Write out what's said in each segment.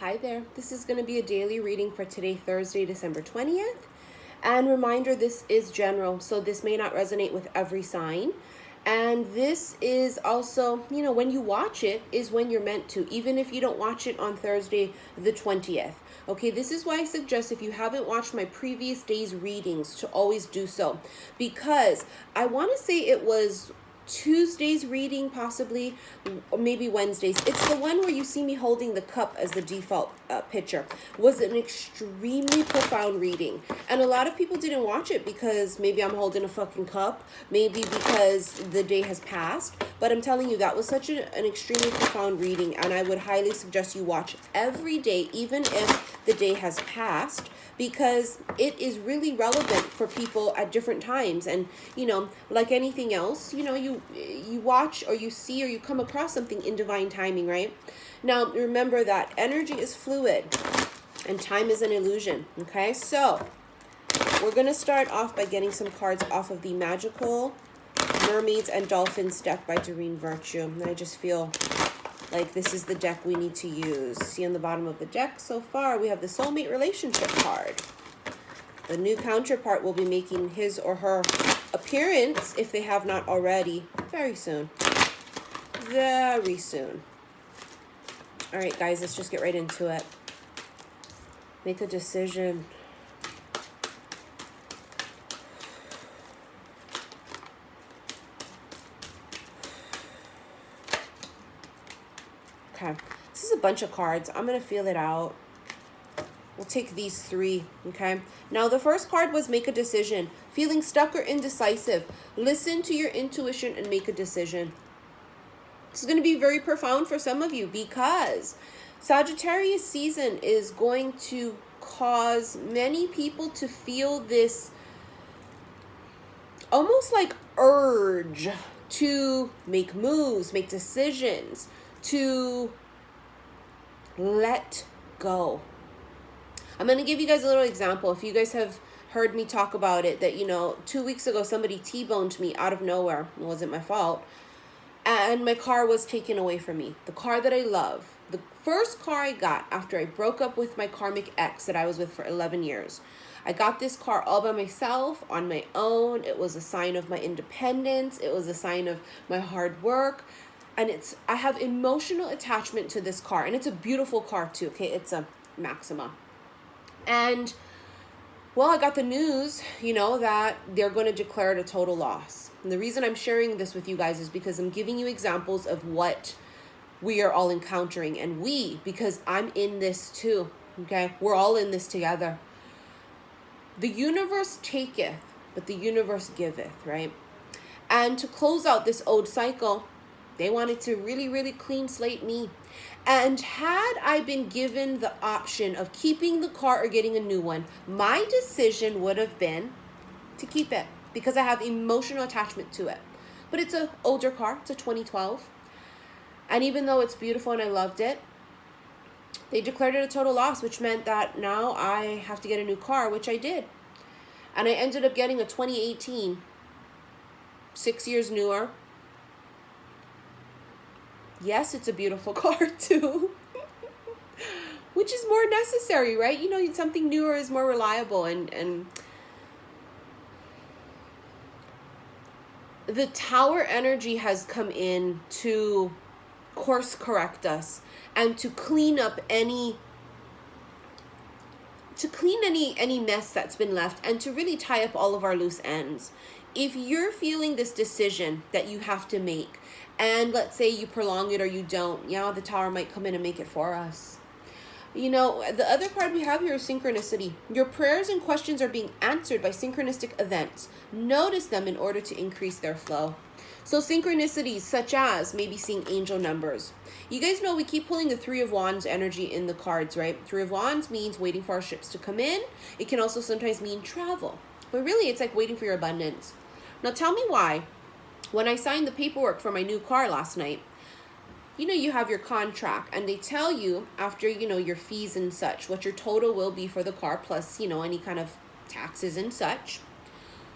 Hi there, this is going to be a daily reading for today, Thursday, December 20th. And reminder, this is general, so this may not resonate with every sign. And this is also, when you watch it is when you're meant to, even if you don't watch it on Thursday, the 20th. Okay, this is why I suggest if you haven't watched my previous day's readings to always do so. Because I want to say it was Tuesday's reading, possibly, or maybe Wednesday's. It's the one where you see me holding the cup as the default picture. Was an extremely profound reading, and a lot of people didn't watch it because maybe I'm holding a fucking cup, maybe because the day has passed. But I'm telling you, that was such an extremely profound reading, and I would highly suggest you watch every day, even if the day has passed, because it is really relevant for people at different times. And like anything else, you watch or you see or you come across something in divine timing, right? Now remember that energy is fluid and time is an illusion. Okay, so we're going to start off by getting some cards off of the Magical Mermaids and Dolphins deck by Doreen Virtue. And I just feel like this is the deck we need to use. See on the bottom of the deck so far, we have the Soulmate Relationship card. The new counterpart will be making his or her appearance, if they have not already, very soon. Very soon. All right, guys, let's just get right into it. Make a decision. Okay, this is a bunch of cards. I'm going to feel it out. We'll take these three, okay? Now, the first card was make a decision. Feeling stuck or indecisive. Listen to your intuition and make a decision. This is going to be very profound for some of you because Sagittarius season is going to cause many people to feel this almost like urge to make moves, make decisions, to let go. I'm going to give you guys a little example. If you guys have heard me talk about it, that 2 weeks ago somebody T-boned me out of nowhere. It wasn't my fault. And my car was taken away from me. The car that I love. The first car I got after I broke up with my karmic ex that I was with for 11 years. I got this car all by myself, on my own. It was a sign of my independence. It was a sign of my hard work. And I have emotional attachment to this car. And it's a beautiful car too, okay? It's a Maxima. And, well, I got the news, that they're going to declare it a total loss. And the reason I'm sharing this with you guys is because I'm giving you examples of what we are all encountering. And because I'm in this too, okay? We're all in this together. The universe taketh, but the universe giveth, right? And to close out this old cycle, they wanted to really, really clean slate me. And had I been given the option of keeping the car or getting a new one, my decision would have been to keep it because I have emotional attachment to it. But it's an older car. It's a 2012. And even though it's beautiful and I loved it, they declared it a total loss, which meant that now I have to get a new car, which I did. And I ended up getting a 2018, 6 years newer. Yes, it's a beautiful car too, which is more necessary, right? Something newer is more reliable, and the tower energy has come in to course correct us and to clean up any mess that's been left and to really tie up all of our loose ends. If you're feeling this decision that you have to make, and let's say you prolong it or you don't, the tower might come in and make it for us. The other card we have here is synchronicity. Your prayers and questions are being answered by synchronistic events. Notice them in order to increase their flow. So synchronicities such as maybe seeing angel numbers. You guys know we keep pulling the Three of Wands energy in the cards, right? Three of Wands means waiting for our ships to come in. It can also sometimes mean travel. But really, it's like waiting for your abundance. Now tell me why. When I signed the paperwork for my new car last night, you have your contract and they tell you after, your fees and such, what your total will be for the car plus, any kind of taxes and such.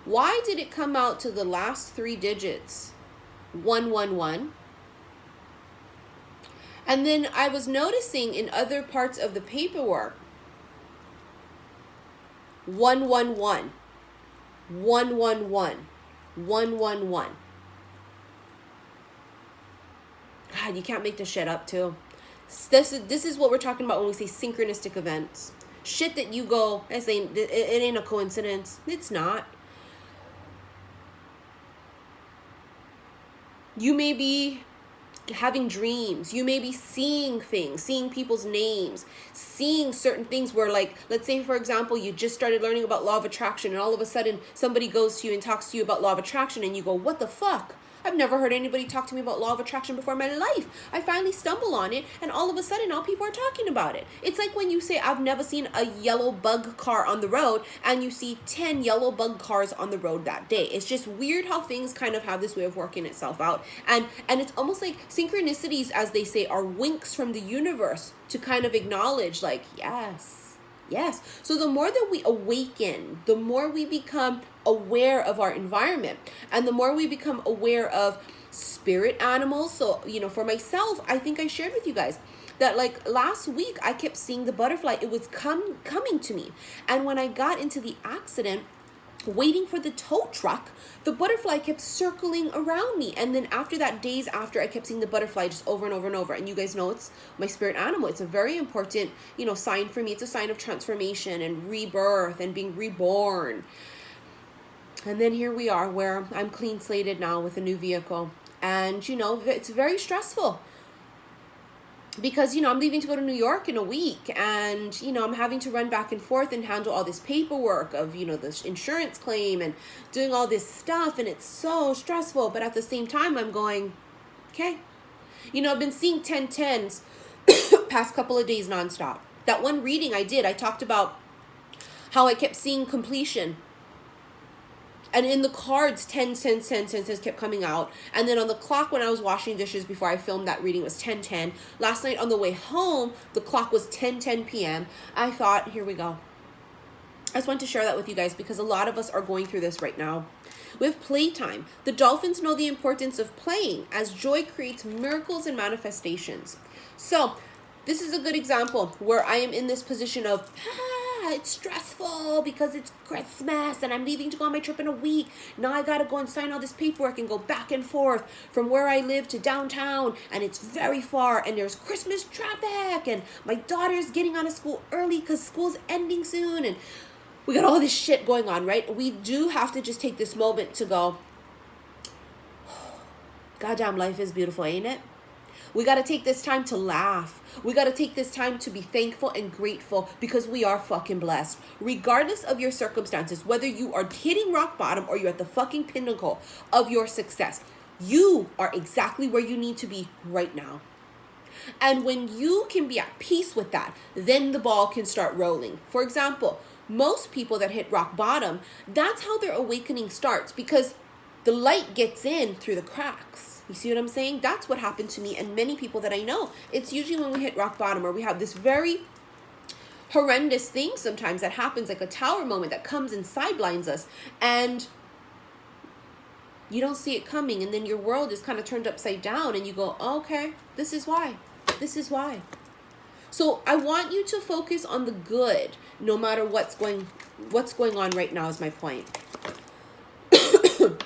Why did it come out to the last three digits, 111? And then I was noticing in other parts of the paperwork, 111, 111, 111. God, you can't make this shit up too. This is what we're talking about when we say synchronistic events. Shit that you go, I say, it ain't a coincidence. It's not. You may be having dreams. You may be seeing things, seeing people's names, seeing certain things where, like, let's say, for example, you just started learning about law of attraction and all of a sudden somebody goes to you and talks to you about law of attraction and you go, what the fuck? I've never heard anybody talk to me about law of attraction before in my life. I finally stumble on it and all of a sudden now people are talking about it. It's like when you say, I've never seen a yellow bug car on the road, and you see 10 yellow bug cars on the road that day. It's just weird how things kind of have this way of working itself out. And it's almost like synchronicities, as they say, are winks from the universe to kind of acknowledge, like, yes. Yes. So the more that we awaken, the more we become aware of our environment, and the more we become aware of spirit animals. So, you know, for myself, I think I shared with you guys that, like, last week I kept seeing the butterfly. It was coming to me. And when I got into the accident, waiting for the tow truck, the butterfly kept circling around me. And then after that, days after, I kept seeing the butterfly just over and over and over. And you guys know it's my spirit animal. It's a very important, you know, sign for me. It's a sign of transformation and rebirth and being reborn. And then here we are, where I'm clean slated now with a new vehicle. And, you know, it's very stressful. Because, you know, I'm leaving to go to New York in a week, and, you know, I'm having to run back and forth and handle all this paperwork of, you know, this insurance claim and doing all this stuff, and it's so stressful. But at the same time, I'm going, okay. You know, I've been seeing 1010s past couple of days nonstop. That one reading I did, I talked about how I kept seeing completion. And in the cards, 10 kept coming out. And then on the clock when I was washing dishes before I filmed that reading was 10:10. Last night on the way home, the clock was 10:10 p.m. I thought, here we go. I just want to share that with you guys because a lot of us are going through this right now. With playtime, the dolphins know the importance of playing, as joy creates miracles and manifestations. So this is a good example where I am in this position of, it's stressful because it's Christmas and I'm leaving to go on my trip in a week. Now I gotta go and sign all this paperwork and go back and forth from where I live to downtown, and it's very far, and there's Christmas traffic, and my daughter's getting out of school early because school's ending soon, and we got all this shit going on, right? We do have to just take this moment to go, goddamn, life is beautiful, ain't it? We got to take this time to laugh. We got to take this time to be thankful and grateful because we are fucking blessed. Regardless of your circumstances, whether you are hitting rock bottom or you're at the fucking pinnacle of your success, you are exactly where you need to be right now. And when you can be at peace with that, then the ball can start rolling. For example, most people that hit rock bottom, that's how their awakening starts, because the light gets in through the cracks. You see what I'm saying? That's what happened to me and many people that I know. It's usually when we hit rock bottom, or we have this very horrendous thing sometimes that happens, like a tower moment that comes and sidelines us, and you don't see it coming, and then your world is kind of turned upside down, and you go, oh, okay, this is why. This is why. So I want you to focus on the good, no matter what's going on right now, is my point.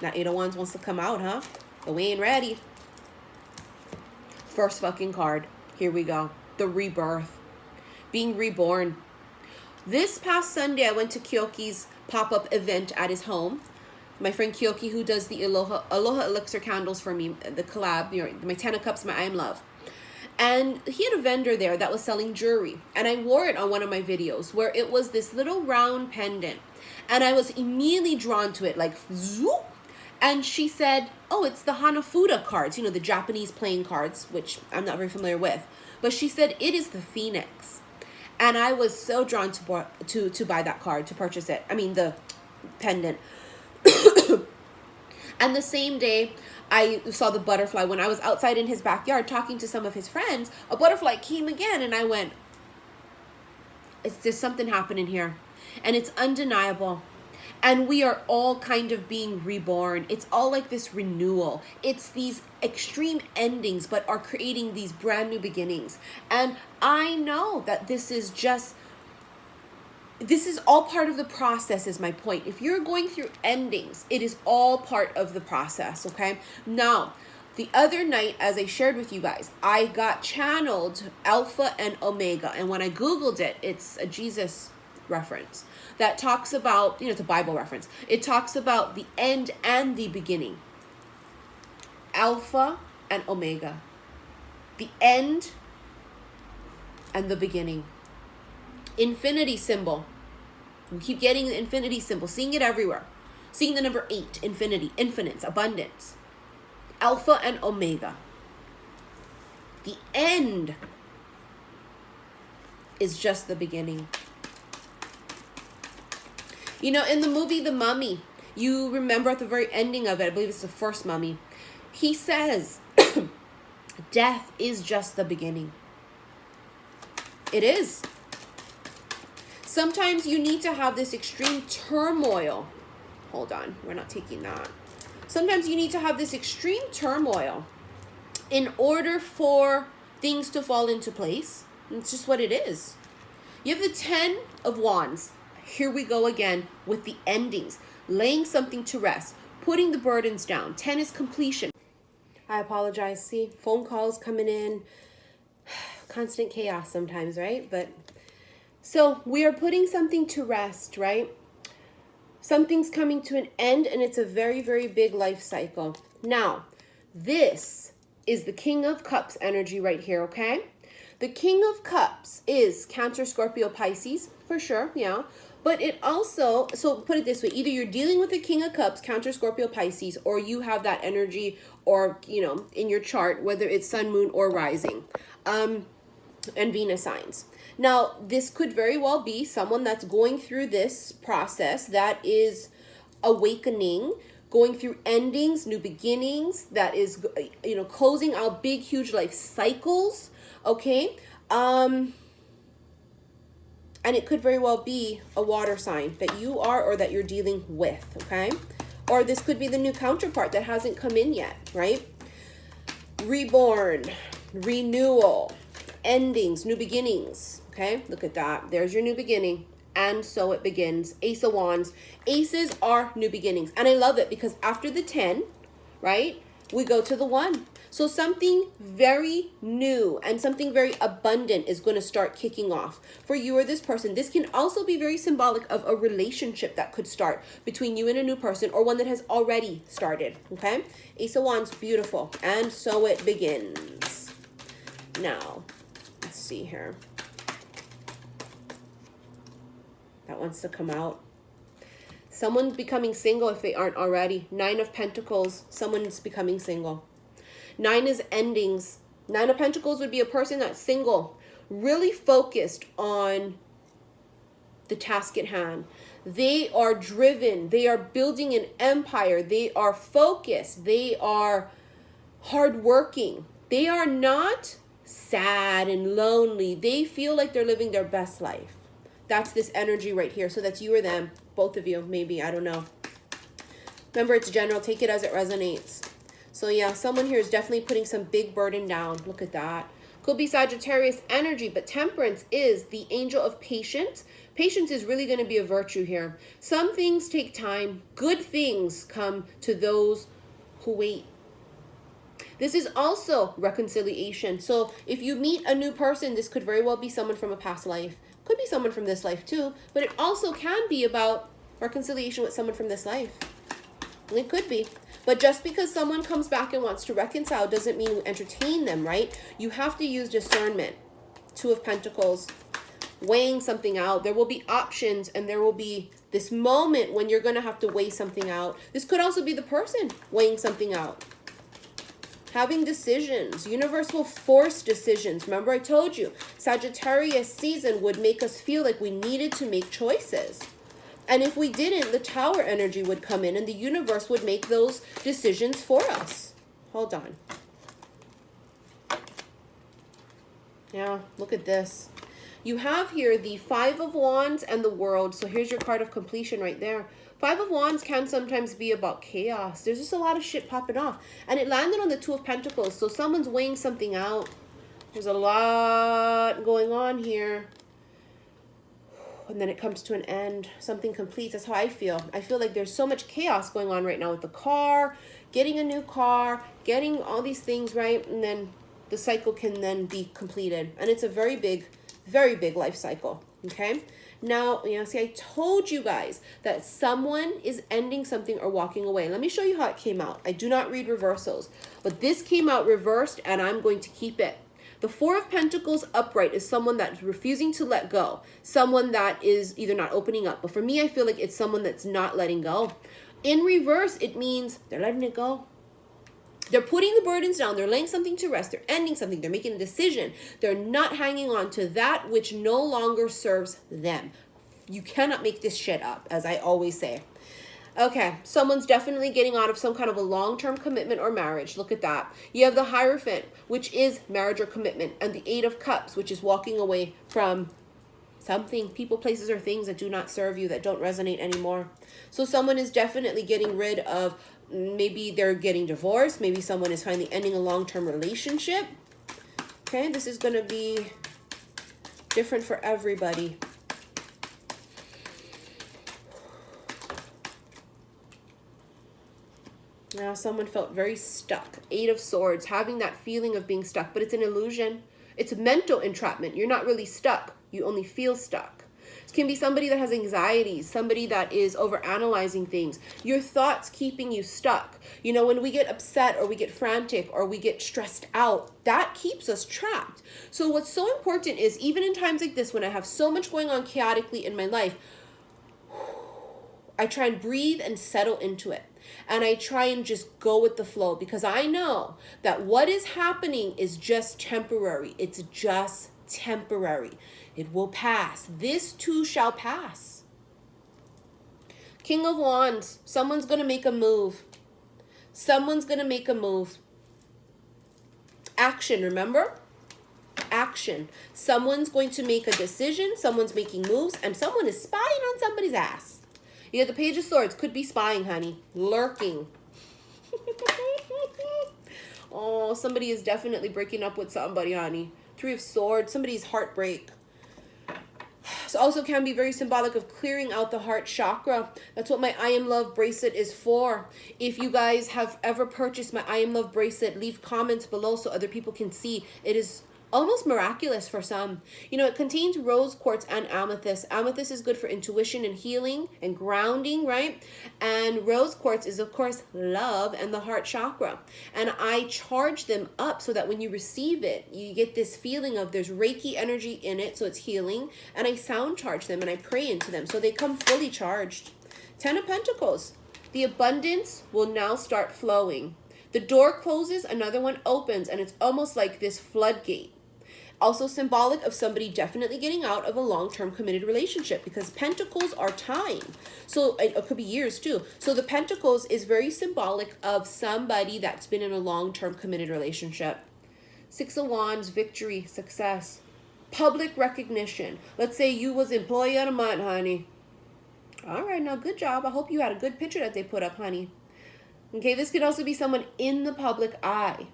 That 8 of Wands wants to come out, huh? But we ain't ready. First fucking card. Here we go. The rebirth. Being reborn. This past Sunday, I went to Keoki's pop-up event at his home. My friend Keoki, who does the Aloha Elixir candles for me, the collab, you know, my 10 of Cups, my I Am Love. And he had a vendor there that was selling jewelry. And I wore it on one of my videos, where it was this little round pendant. And I was immediately drawn to it, like, zoop. And she said, oh, it's the Hanafuda cards, you know, the Japanese playing cards, which I'm not very familiar with. But she said, it is the Phoenix. And I was so drawn to buy that card, to purchase it. I mean, the pendant. And the same day, I saw the butterfly. When I was outside in his backyard talking to some of his friends, a butterfly came again. And I went, there's something happening here. And it's undeniable. And we are all kind of being reborn. It's all like this renewal. It's these extreme endings, but are creating these brand new beginnings. And I know that this is all part of the process, is my point. If you're going through endings, it is all part of the process, okay? Now, the other night, as I shared with you guys, I got channeled Alpha and Omega. And when I Googled it, it's a Jesus reference that talks about, it's a Bible reference. It talks about the end and the beginning. Alpha and Omega. The end and the beginning. Infinity symbol. We keep getting the infinity symbol, seeing it everywhere. Seeing the number 8, infinity, infinite, abundance. Alpha and Omega. The end is just the beginning. In the movie The Mummy, you remember at the very ending of it, I believe it's the first Mummy, he says, death is just the beginning. It is. Sometimes you need to have this extreme turmoil. Hold on, we're not taking that. Sometimes you need to have this extreme turmoil in order for things to fall into place. It's just what it is. You have the 10 of Wands. Here we go again with the endings. Laying something to rest. Putting the burdens down. 10 is completion. I apologize. See, phone calls coming in. Constant chaos sometimes, right? So we are putting something to rest, right? Something's coming to an end, and it's a very, very big life cycle. Now, this is the King of Cups energy right here, okay? The King of Cups is Cancer, Scorpio, Pisces, for sure, yeah. But it also, so put it this way, either you're dealing with the King of Cups, Cancer, Scorpio, Pisces, or you have that energy, or, in your chart, whether it's Sun, Moon, or Rising, and Venus signs. Now, this could very well be someone that's going through this process that is awakening, going through endings, new beginnings, that is, closing out big, huge life cycles, okay? And it could very well be a water sign that you are or that you're dealing with, okay? Or this could be the new counterpart that hasn't come in yet, right? Reborn, renewal, endings, new beginnings, okay? Look at that. There's your new beginning. And so it begins. Ace of Wands. Aces are new beginnings. And I love it because after the 10, right, we go to the 1. So something very new and something very abundant is going to start kicking off for you or this person. This can also be very symbolic of a relationship that could start between you and a new person, or one that has already started, okay? Ace of Wands, beautiful. And so it begins. Now, let's see here. That wants to come out. Someone's becoming single if they aren't already. 9 of Pentacles, someone's becoming single. 9 is endings. 9 of Pentacles would be a person that's single, really focused on the task at hand. They are driven. They are building an empire. They are focused. They are hardworking. They are not sad and lonely. They feel like they're living their best life. That's this energy right here. So that's you or them, both of you, maybe, I don't know. Remember, it's general. Take it as it resonates. So yeah, someone here is definitely putting some big burden down. Look at that. Could be Sagittarius energy, but Temperance is the angel of patience. Patience is really going to be a virtue here. Some things take time. Good things come to those who wait. This is also reconciliation. So if you meet a new person, this could very well be someone from a past life. Could be someone from this life too, but it also can be about reconciliation with someone from this life. It could be. But just because someone comes back and wants to reconcile doesn't mean you entertain them, right? You have to use discernment. 2 of Pentacles, weighing something out. There will be options, and there will be this moment when you're going to have to weigh something out. This could also be the person weighing something out. Having decisions. Universe will force decisions. Remember, I told you, Sagittarius season would make us feel like we needed to make choices. And if we didn't, the Tower energy would come in and the universe would make those decisions for us. Hold on. Yeah, look at this. You have here the 5 of Wands and the World. So here's your card of completion right there. Five of Wands can sometimes be about chaos. There's just a lot of shit popping off. And it landed on the Two of Pentacles. So someone's weighing something out. There's a lot going on here. And then it comes to an end. Something completes. That's how I feel. I feel like there's so much chaos going on right now with the car, getting a new car, getting all these things, right? And then the cycle can then be completed. And it's a very big life cycle, okay? Now, you know, see, I told you guys that someone is ending something or walking away. Let me show you how it came out. I do not read reversals, but this came out reversed, and I'm going to keep it. The Four of Pentacles upright is someone that's refusing to let go. Someone that is either not opening up. But for me, I feel like it's someone that's not letting go. In reverse, it means they're letting it go. They're putting the burdens down. They're laying something to rest. They're ending something. They're making a decision. They're not hanging on to that which no longer serves them. You cannot make this shit up, as I always say. Okay, someone's definitely getting out of some kind of a long-term commitment or marriage. Look at that. You have the Hierophant, which is marriage or commitment, and the Eight of Cups, which is walking away from something, people, places, or things that do not serve you, that don't resonate anymore. So someone is definitely getting rid of, maybe they're getting divorced. Maybe someone is finally ending a long-term relationship. Okay, this is going to be different for everybody. Now, someone felt very stuck. Eight of Swords, having that feeling of being stuck, but it's an illusion. It's mental entrapment. You're not really stuck. You only feel stuck. It can be somebody that has anxieties, somebody that is overanalyzing things. Your thoughts keeping you stuck. You know, when we get upset or we get frantic or we get stressed out, that keeps us trapped. So what's so important is, even in times like this, when I have so much going on chaotically in my life, I try and breathe and settle into it. And I try and just go with the flow, because I know that what is happening is just temporary. It's just temporary. It will pass. This too shall pass. King of Wands. Someone's going to make a move. Someone's going to make a move. Action, remember? Action. Someone's going to make a decision. Someone's making moves. And someone is spying on somebody's ass. You have the Page of Swords. Could be spying, honey. Lurking. Oh, somebody is definitely breaking up with somebody, honey. Three of Swords. Somebody's heartbreak. So also can be very symbolic of clearing out the heart chakra. That's what my I Am Love bracelet is for. If you guys have ever purchased my I Am Love bracelet, leave comments below so other people can see. It is almost miraculous for some. You know, it contains rose quartz and amethyst. Amethyst is good for intuition and healing and grounding, right? And rose quartz is, of course, love and the heart chakra. And I charge them up so that when you receive it, you get this feeling of there's Reiki energy in it, so it's healing. And I sound charge them and I pray into them, so they come fully charged. Ten of Pentacles. The abundance will now start flowing. The door closes, another one opens, and it's almost like this floodgate. Also symbolic of somebody definitely getting out of a long-term committed relationship, because pentacles are time. So it could be years too. So the pentacles is very symbolic of somebody that's been in a long-term committed relationship. Six of Wands, victory, success, public recognition. Let's say you was employee of the month, honey. All right, now good job. I hope you had a good picture that they put up, honey. Okay, this could also be someone in the public eye.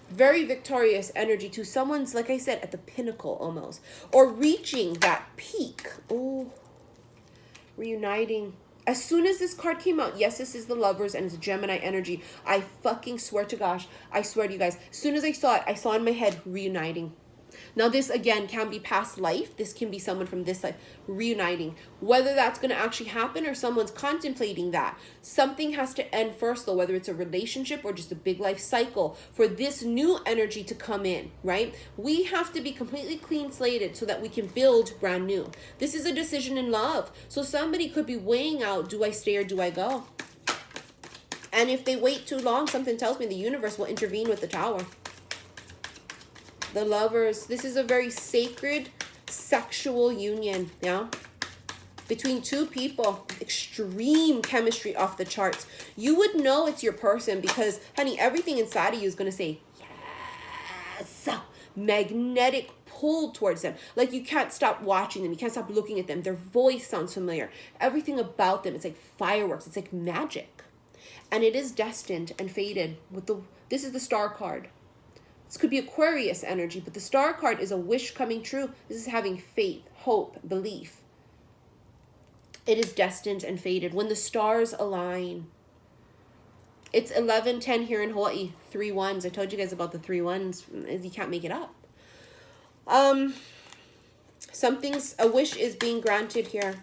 Very victorious energy to someone's, like I said, at the pinnacle almost, or reaching that peak. Oh, reuniting. As soon as this card came out, yes, this is the Lovers and it's Gemini energy. I fucking swear to gosh, I swear to you guys, as soon as I saw it, I saw in my head reuniting. Now this again can be past life. This can be someone from this life reuniting. Whether that's going to actually happen or someone's contemplating that. Something has to end first though, whether it's a relationship or just a big life cycle, for this new energy to come in, right? We have to be completely clean slated so that we can build brand new. This is a decision in love. So somebody could be weighing out, do I stay or do I go? And if they wait too long, something tells me the universe will intervene with the Tower. The Lovers, this is a very sacred sexual union, yeah? Between two people, extreme chemistry off the charts. You would know it's your person because, honey, everything inside of you is going to say, yes, magnetic pulled towards them. Like you can't stop watching them. You can't stop looking at them. Their voice sounds familiar. Everything about them, it's like fireworks. It's like magic. And it is destined and fated. This is the star card. This could be Aquarius energy, but the star card is a wish coming true. This is having faith, hope, belief. It is destined and fated. When the stars align. It's 11:10 here in Hawaii. 3 1s. I told you guys about the 3 1s. You can't make it up. A wish is being granted here.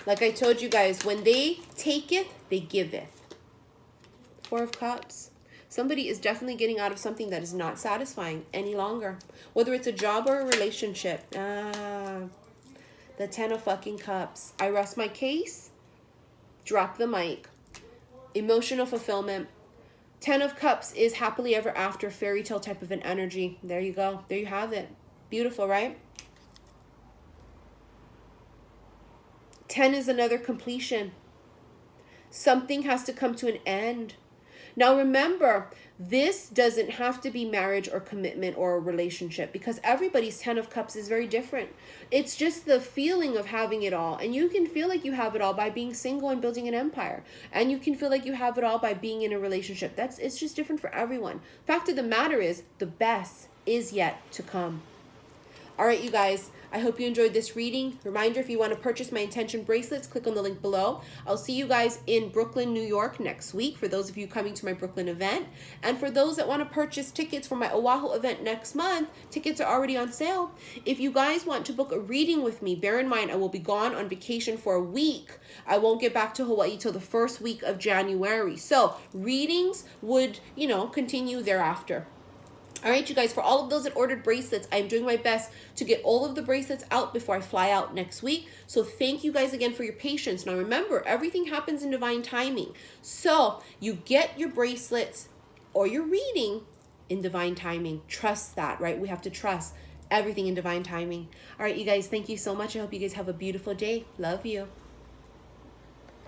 Like I told you guys, when they taketh, they giveth. 4 of Cups. Somebody is definitely getting out of something that is not satisfying any longer. Whether it's a job or a relationship. The 10 of fucking Cups. I rest my case. Drop the mic. Emotional fulfillment. 10 of Cups is happily ever after, fairy tale type of an energy. There you go. There you have it. Beautiful, right? 10 is another completion. Something has to come to an end. Now remember, this doesn't have to be marriage or commitment or a relationship, because everybody's 10 of Cups is very different. It's just the feeling of having it all. And you can feel like you have it all by being single and building an empire. And you can feel like you have it all by being in a relationship. It's just different for everyone. Fact of the matter is, the best is yet to come. All right, you guys, I hope you enjoyed this reading. Reminder, if you want to purchase my intention bracelets, click on the link below. I'll see you guys in Brooklyn, New York next week, for those of you coming to my Brooklyn event. And for those that want to purchase tickets for my Oahu event next month, tickets are already on sale. If you guys want to book a reading with me, bear in mind I will be gone on vacation for a week. I won't get back to Hawaii till the first week of January. So readings would, continue thereafter. All right, you guys, for all of those that ordered bracelets, I'm doing my best to get all of the bracelets out before I fly out next week. So thank you guys again for your patience. Now remember, everything happens in divine timing. So you get your bracelets or your reading in divine timing. Trust that, right? We have to trust everything in divine timing. All right, you guys, thank you so much. I hope you guys have a beautiful day. Love you.